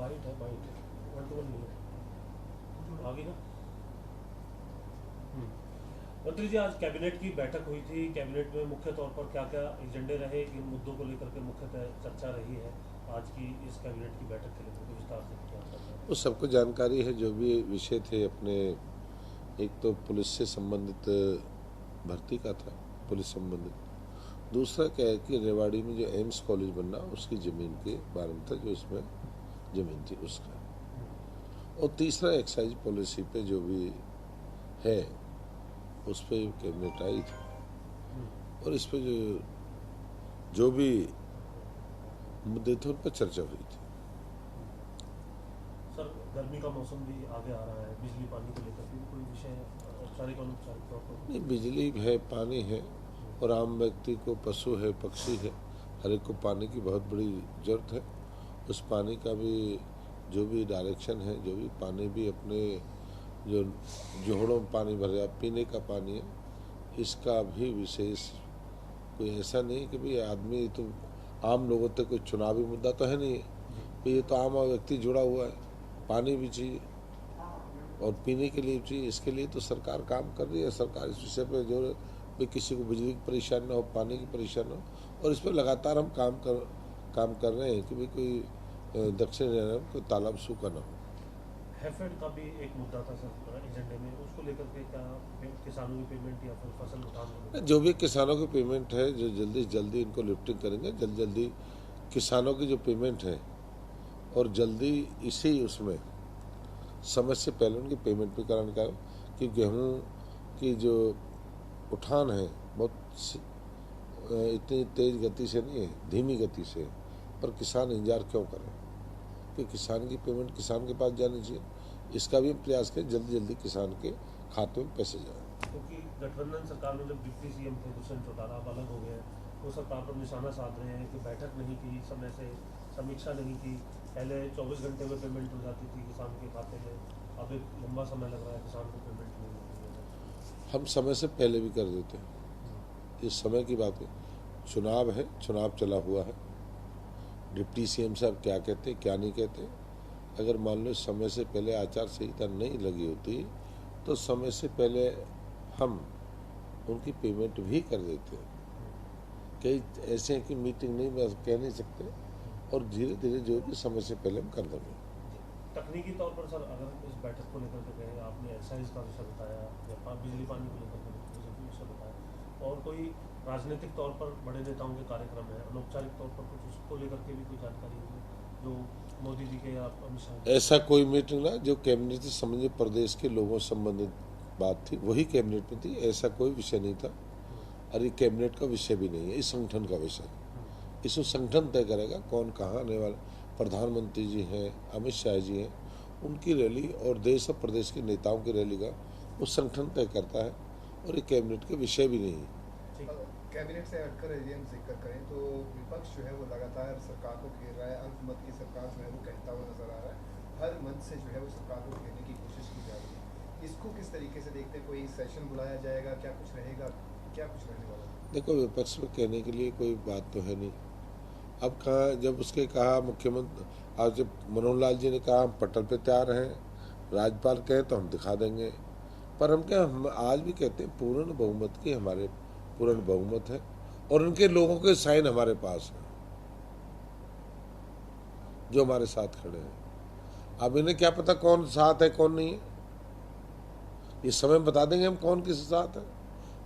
Bite है 1-1 नहीं है आगे ना। मंत्री जी, आज कैबिनेट की बैठक हुई थी। कैबिनेट में मुख्य तौर पर क्या क्या एजेंडे रहे, किन मुद्दों को लेकर के मुख्यतः चर्चा रही है आज की इस कैबिनेट की बैठक के लेकर विस्तार से क्या करना है? वो सबको जानकारी है जो भी विषय थे अपने। एक तो पुलिस से संबंधित भर्ती का था, पुलिस संबंधित। दूसरा क्या है कि रेवाड़ी में जो एम्स कॉलेज बनना उसकी ज़मीन के बारे में था, जो इसमें ज़मीन थी उसका। और तीसरा एक्साइज पॉलिसी पे जो भी है उस पर कैबिनेट आई थी और इस पर जो भी मुद्दे थे उन पर चर्चा हुई थी। सर, गर्मी का मौसम भी आगे आ रहा है, बिजली पानी को लेकर भी कोई विषय औपचारिक और अनौपचारिक तौर पर? नहीं, बिजली है, पानी है और आम व्यक्ति को, पशु है, पक्षी है, हर एक को पानी की बहुत बड़ी ज़रूरत है। उस पानी का भी जो भी डायरेक्शन है, जो भी पानी भी अपने जो जोहड़ों में पानी भर जाए, पीने का पानी है, इसका भी विशेष कोई ऐसा नहीं कि भाई आदमी तो आम लोगों तक कोई चुनावी मुद्दा तो है नहीं है, ये तो आम व्यक्ति जुड़ा हुआ है। पानी भी चाहिए और पीने के लिए चाहिए, इसके लिए तो सरकार काम कर रही है। सरकार इस विषय पर जो भी किसी को बिजली की परेशानी ना हो, पानी की परेशानी ना हो, और इस पर लगातार हम काम कर रहे हैं कि भाई कोई दक्षिण हरियाणा में कोई तालाब सूखा ना हो। हैफेड का भी एक मुद्दा था सर एजेंडे में, उसको लेकर के क्या किसानों की पेमेंट या फिर फसल नुकसान? जो भी किसानों की पेमेंट है, जो जल्दी से जल्दी इनको लिफ्टिंग करेंगे, जल्दी किसानों की जो पेमेंट है और जल्दी इसी उसमें समय से पहले उनकी पेमेंट भी कराने का, कि गेहूँ की जो उठान है बहुत इतनी तेज़ गति से नहीं है, धीमी गति से, पर किसान इंतजार क्यों करें कि किसान की पेमेंट किसान के पास जानी चाहिए। इसका भी हम प्रयास करें जल्दी किसान के खाते में पैसे जाए। क्योंकि गठबंधन सरकार में जब डिप्टी सीएम थे दुष्यंत चौटाला, अब अलग हो गए, वो सरकार पर निशाना साध रहे हैं कि बैठक नहीं की, समय से समीक्षा नहीं की। पहले 24 घंटे में पेमेंट हो जाती थी किसान के खाते में, अब एक लंबा समय लग रहा है किसान को पेमेंट नहीं होती है। हम समय से पहले भी कर देते हैं, इस समय की बात है। चुनाव है, चुनाव चला हुआ है, डिप्टी सीएम साहब क्या कहते क्या नहीं कहते। अगर मान लो समय से पहले आचार संहिता नहीं लगी होती तो समय से पहले हम उनकी पेमेंट भी कर देते हैं। कई ऐसे हैं कि मीटिंग नहीं, मैं कह नहीं सकते, और धीरे धीरे जो भी समय से पहले हम कर देंगे। तकनीकी तौर पर सर, अगर इस बैठक को लेकर के कहें, आपने एक्साइज का विषय बताया या बिजली पानी को लेकर के विषय बताया, और कोई राजनीतिक तौर पर बड़े नेताओं के कार्यक्रम है, अनौपचारिक तौर पर कुछ उसको लेकर के भी कोई जानकारी होगी जो मोदी जी के या अमित शाह? ऐसा कोई मीटिंग ना जो कैबिनेट से संबंधित प्रदेश के लोगों से संबंधित बात थी, वही कैबिनेट में थी। ऐसा कोई विषय नहीं था, और ये कैबिनेट का विषय भी नहीं है, इस संगठन का विषय है। इसको संगठन तय करेगा कौन कहाँ आने वाला। प्रधानमंत्री जी हैं, अमित शाह जी हैं, उनकी रैली और देश और प्रदेश के नेताओं की रैली का वो संगठन तय करता है, और ये कैबिनेट के विषय भी नहीं है। कैबिनेट से हटकर यदि हम जिक्र करें तो विपक्ष जो है वो लगातार सरकार को घेर रहा है। अल्पमत की सरकार जो है वो कहता हुआ नजर आ रहा है, हर मंच से जो है वो सरकार को घेरने की कोशिश की जा रही है। इसको किस तरीके से देखते हैं? कोई सेशन बुलाया जाएगा, क्या कुछ रहेगा, क्या कुछ रहने वाला है? देखो, विपक्ष में कहने के लिए कोई बात तो है नहीं। अब कहा, जब उसके कहा मुख्यमंत्री, आज जब मनोहर लाल जी ने कहा हम पटल पे तैयार हैं, राज्यपाल कहें तो हम दिखा देंगे, पर हम क्या, हम आज भी कहते हैं पूर्ण बहुमत की, हमारे पूर्ण बहुमत है और उनके लोगों के साइन हमारे पास हैं जो हमारे साथ खड़े हैं। अब इन्हें क्या पता कौन साथ है कौन नहीं है, ये समय बता देंगे हम कौन किस साथ है।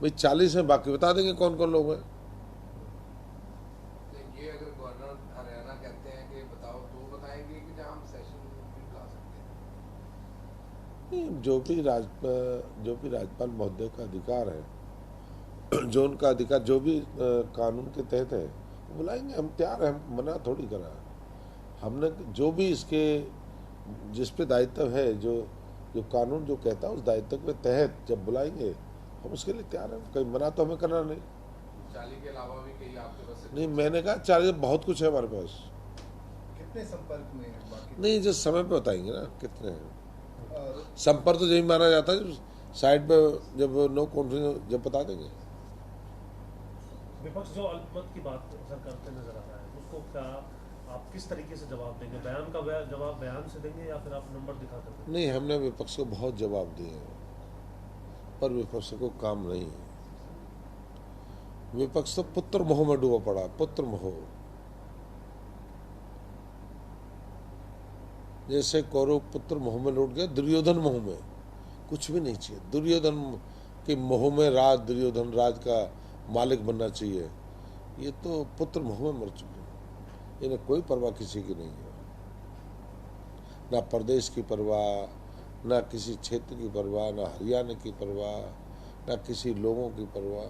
भाई 40 हैं, बाकी बता देंगे कौन कौन लोग हैं। ये अगर गवर्नर हरियाणा कहते हैं कि बताओ तो बताएंगे कि जहां हम सेशन भी बुला सकते हैं? जो भी राज्यपाल महोदय का अधिकार है, जो उनका अधिकार जो भी कानून के तहत है, बुलाएंगे। हम तैयार हैं, हम मना थोड़ी करा। हमने जो भी इसके जिस पे दायित्व है, जो कानून जो कहता है उस दायित्व के तहत जब बुलाएंगे हम उसके लिए तैयार हैं। कहीं मना तो हमें करना नहीं। 40 के अलावा भी कहीं आपके पास? नहीं, मैंने कहा 40 बहुत कुछ है हमारे पास। कितने संपर्क में हैं बाकी? नहीं, जो समय पे बताएंगे ना कितने हैं। संपर्क तो यही माना जाता है साइड पे, जब नो कॉन्फ्रेंस जब बता देंगे। विपक्ष जो अल्पमत की बात सर करते नजर आ रहा है, उसको क्या आप किस तरीके से जवाब देंगे? बयान का जवाब बयान से देंगे या फिर आप नंबर दिखा कर देंगे? नहीं, हमने विपक्ष को बहुत जवाब दिए हैं, पर विपक्ष को काम नहीं है। विपक्ष तो पुत्र मोह में डूबा पड़ा, पुत्र मोह। जैसे कौरव पुत्र मोह में लौट गया, दुर्योधन मोह में। कुछ भी नहीं चाहिए, दुर्योधन के मोह में राज, दुर्योधन राज का मालिक बनना चाहिए। ये तो पुत्र मोह में मर चुके हैं, इन्हें कोई परवाह किसी की नहीं है, ना प्रदेश की परवाह, ना किसी क्षेत्र की परवाह, ना हरियाणा की परवाह, ना किसी लोगों की परवाह।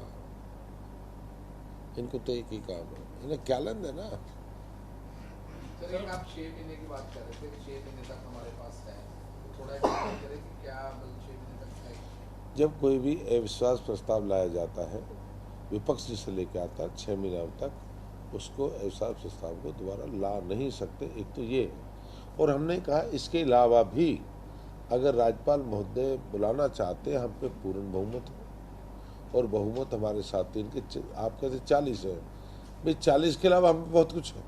इनको तो एक ही काम है, इन्हें क्या लेन देना। सर, एक आप 6 महीने की बात कर रहे थे कि 6 महीने तक हमारे पास है, तो थोड़ा एक्सप्लेन करें कि क्या मतलब 6 महीने तक है? जब कोई भी अविश्वास प्रस्ताव लाया जाता है, विपक्ष जिसे लेके आता है, 6 महीने तक उसको अविश्वास प्रस्ताव को दोबारा ला नहीं सकते। एक तो ये, और हमने कहा इसके अलावा भी अगर राज्यपाल महोदय बुलाना चाहते हैं, हम पे पूर्ण बहुमत है, और बहुमत हमारे साथ इनके आप कहते 40 है भाई, 40 के अलावा हम बहुत कुछ है,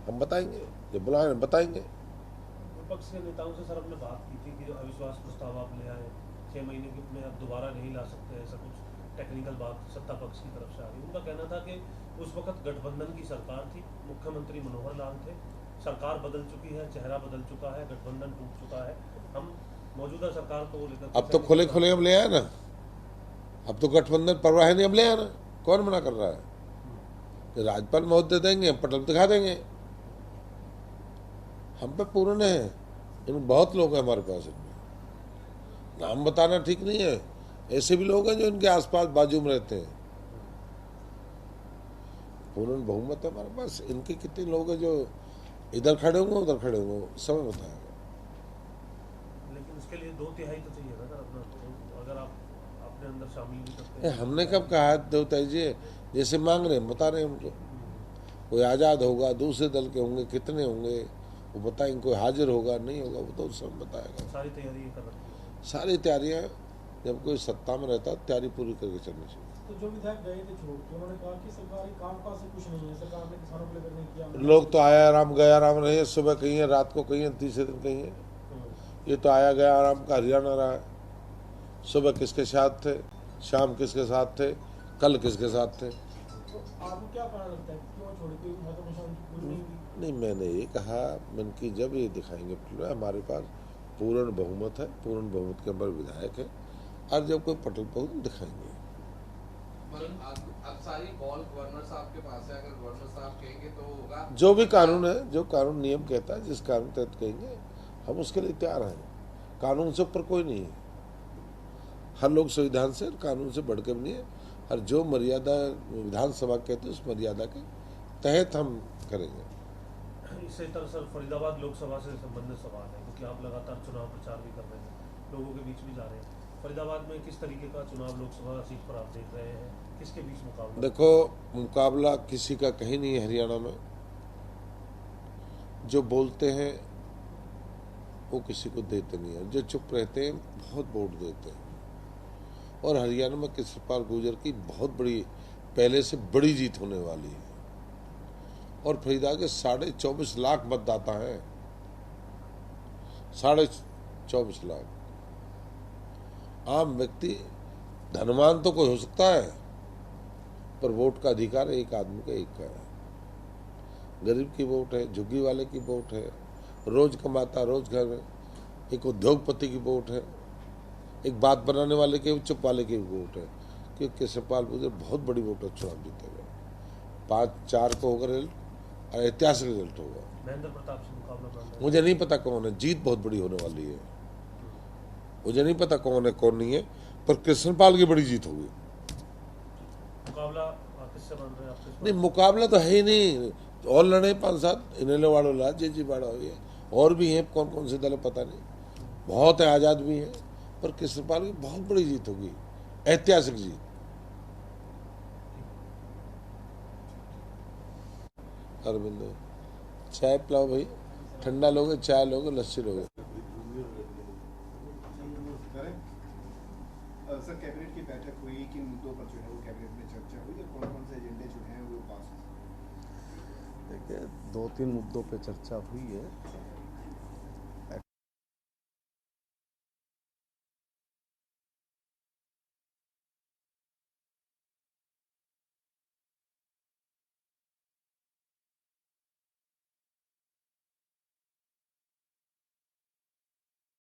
हम बताएंगे, जब बुलाएं बताएंगे। विपक्ष के नेताओं से सर हमने बात की थी कि जो अविश्वास प्रस्ताव आप ले आए 6 महीने के में अब दोबारा नहीं ला सकते, ऐसा कुछ टेक्निकल बात सत्ता पक्ष की तरफ से आ रही। उनका कहना था कि उस वक्त गठबंधन की सरकार थी, मुख्यमंत्री मनोहर लाल थे, सरकार बदल चुकी है, चेहरा बदल चुका है, गठबंधन टूट चुका है, हम मौजूदा सरकार को लेकर अब तो खुले खुले अब ले आए ना, अब तो गठबंधन परवाह नहीं, अब ले आए ना, कौन मना कर रहा है। राज्यपाल महोदय देंगे, पटल दिखा देंगे, हम पे पूर्ण है। इन बहुत लोग हैं हमारे पास, इनमें नाम बताना ठीक नहीं है, ऐसे भी लोग हैं जो इनके आसपास बाजू में रहते हैं। पूर्ण बहुमत है हमारे पास। इनके कितने लोग हैं जो इधर खड़े होंगे, उधर खड़े होंगे, समय बताएगा। लेकिन उसके लिए 2/3 तो चाहिए ना सर अपना, तो अगर आप अपने अंदर शामिल भी करते हैं। हमने कब कहा 2/3? जैसे मांग रहे हैं, बता रहे हैं उनको। कोई आज़ाद होगा, दूसरे दल के होंगे, कितने होंगे वो बताएंगे, कोई हाजिर होगा नहीं होगा वो तो सब बताएगा। सारी तैयारी कर रखी है, सारी तैयारियां, जब कोई सत्ता में रहता तैयारी पूरी करके चलनी चाहिए। तो जो विधायक गए थे छोड़ के, उन्होंने कहा कि सरकारी कामकाज से कुछ नहीं है, सरकार ने किसानों को लेकर नहीं किया। लोग तो आया आराम गया आराम रहे, सुबह कहीं है, रात को कहीं है, तीसरे दिन कहीं है। ये तो आया गया आराम का हरियाणा रहा है। सुबह किसके साथ थे, शाम किसके साथ थे, कल किसके साथ थे। तो आपको क्या कारण लगता है क्यों छोड़े, कोई महत्वपूर्ण पूरी नहीं हुई? नहीं, मैंने ये कहा मन की जब ये दिखाएंगे हमारे पास पूर्ण बहुमत है, पूर्ण बहुमत के अंदर विधायक है, और जब कोई पटल पहुंच दिखाएंगे। अब सारी बॉल गवर्नर साहब के पास है, अगर गवर्नर साहब कहेंगे तो होगा। जो भी कानून है, जो कानून नियम कहता है, जिस कानून तहत कहेंगे हम उसके लिए तैयार हैं। कानून से ऊपर कोई नहीं है, हर लोग संविधान से, कानून से बढ़ के भी नहीं है। और जो मर्यादा विधानसभा कहते हैं उस मर्यादा के तहत हम करेंगे। इसी तरह सर फरीदाबाद लोकसभा से संबंधित सवाल है, क्योंकि आप लगातार चुनाव प्रचार भी कर रहे हैं, लोगों के बीच भी जा रहे हैं। फरीदाबाद में किस तरीके का चुनाव लोकसभा सीट पर आप देख रहे हैं, किसके बीच मुकाबला? देखो, मुकाबला किसी का कहीं नहीं है हरियाणा में। जो बोलते हैं वो किसी को देते नहीं है, जो चुप रहते हैं बहुत वोट देते हैं। और हरियाणा में कृष्णपाल गुर्जर की बहुत बड़ी, पहले से बड़ी जीत होने वाली है। और फरीदाबाद के 24.5 लाख मतदाता हैं, 24.5 लाख। आम व्यक्ति, धनवान तो कोई हो सकता है, पर वोट का अधिकार एक आदमी का एक का है। गरीब की वोट है, झुग्गी वाले की वोट है, रोज कमाता रोज घर में, एक उद्योगपति की वोट है, एक बात बनाने वाले के, चुप वाले की वोट है। क्योंकि कृष्णपाल गुर्जर बहुत बड़ी वोट चुनाव जीतेगा, 5-4 को होगा रिजल्ट, और ऐतिहासिक रिजल्ट होगा। महेंद्र प्रताप से मुकाबला मान रहे हैं? मुझे नहीं पता कौन है, जीत बहुत बड़ी होने वाली है। मुझे नहीं पता कौन है कौन नहीं है, पर कृष्णपाल की बड़ी जीत होगी। मुकाबला आप किससे मान रहे हैं? आप नहीं, मुकाबला तो है ही नहीं, और लड़े 5-7, इन्हें वाड़ो ला जी बाड़ा हुई है, और भी हैं कौन कौन से दल पता नहीं, बहुत है, आज़ाद भी हैं, पर कृष्णपाल की बहुत बड़ी जीत होगी, ऐतिहासिक जीत। अरविंद, चाय पिलाओ भाई, ठंडा लोगे, चाय लोगे, लस्सी लोगे। सर, कैबिनेट की बैठक हुई, किन मुद्दों पर जो है वो कैबिनेट में चर्चा हुई और कौन कौन से एजेंडे जो हैं वो पास हुए? देखिए 2-3 मुद्दों पे चर्चा हुई है।